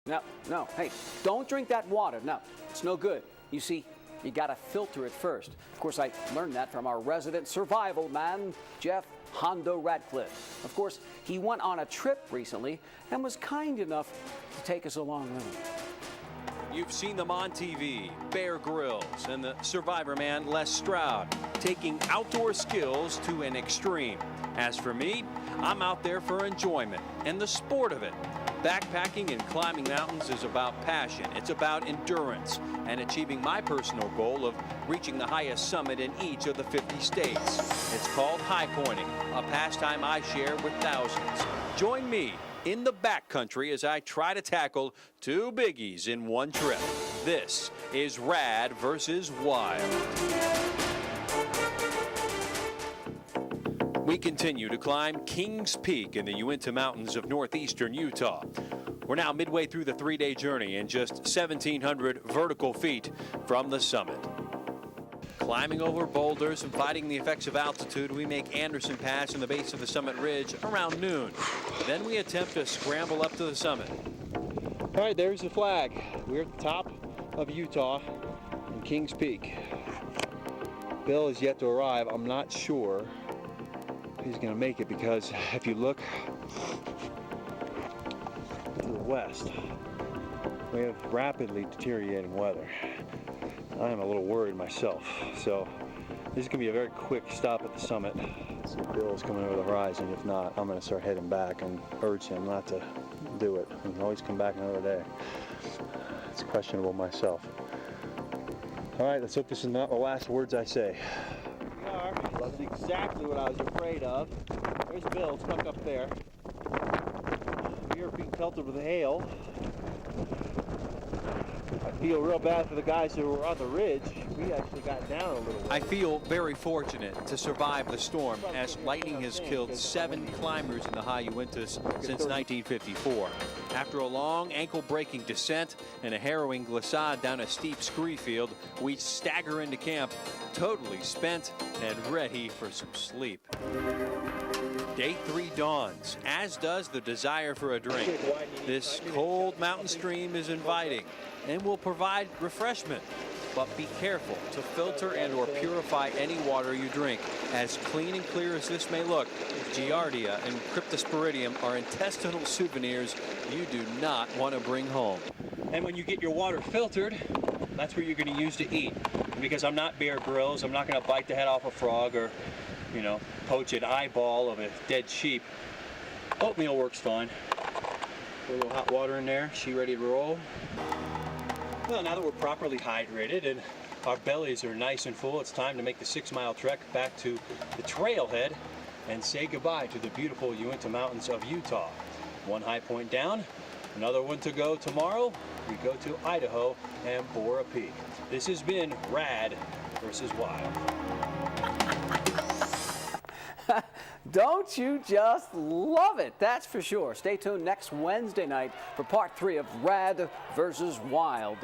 No, no, hey, don't drink that water. No, it's no good. You see, you gotta filter it first. Of course, I learned that from our resident survival man, Jeff Radcliffe. Of course, he went on a trip recently and was kind enough to take us along with him. You've seen them on TV, Bear Grylls and the survivor man Les Stroud, taking outdoor skills to an extreme. As for me, I'm out there for enjoyment and the sport of it. Backpacking and climbing mountains is about passion. It's about endurance and achieving my personal goal of reaching the highest summit in each of the 50 states. It's called high pointing, a pastime I share with thousands. Join me in the backcountry as I try to tackle two biggies in one trip. This is Rad versus Wild. We continue to climb Kings Peak in the Uinta Mountains of northeastern Utah. We're now midway through the three-day journey and just 1,700 vertical feet from the summit. Climbing over boulders and fighting the effects of altitude, we make Anderson Pass in the base of the summit ridge around noon. Then we attempt to scramble up to the summit. All right, there's the flag. We're at the top of Utah in Kings Peak. Bill is yet to arrive. I'm not sure he's going to make it because if you look to the west, we have rapidly deteriorating weather. I am a little worried myself, so this is going to be a very quick stop at the summit. Let's see if Bill's coming over the horizon. If not, I'm going to start heading back and urge him not to do it. He can always come back another day. It's questionable myself. All right, let's hope this is not the last words I say. That's exactly what I was afraid of. There's Bill stuck up there. We are being pelted with hail. I feel real bad for the guys who were on the ridge. We actually got down a little bit. I feel very fortunate to survive the storm, as lightning has killed 7 climbers in the high Uintas since 1954. After a long ankle-breaking descent and a harrowing glissade down a steep scree field, we stagger into camp, totally spent and ready for some sleep. Day 3 dawns, as does the desire for a drink. This cold mountain stream is inviting and will provide refreshment. But be careful to filter and or purify any water you drink. As clean and clear as this may look, Giardia and Cryptosporidium are intestinal souvenirs you do not want to bring home. And when you get your water filtered, that's what you're going to use to eat. Because I'm not Bear Grylls, I'm not going to bite the head off a frog or, you know, poach an eyeball of a dead sheep. Oatmeal works fine. Put a little hot water in there, she ready to roll. Well, now that we're properly hydrated and our bellies are nice and full, it's time to make the 6-mile trek back to the trailhead and say goodbye to the beautiful Uinta Mountains of Utah. One high point down, another one to go tomorrow. We go to Idaho and Bora Peak. This has been Rad versus Wild. Don't you just love it? That's for sure. Stay tuned next Wednesday night for part 3 of Rad versus Wild.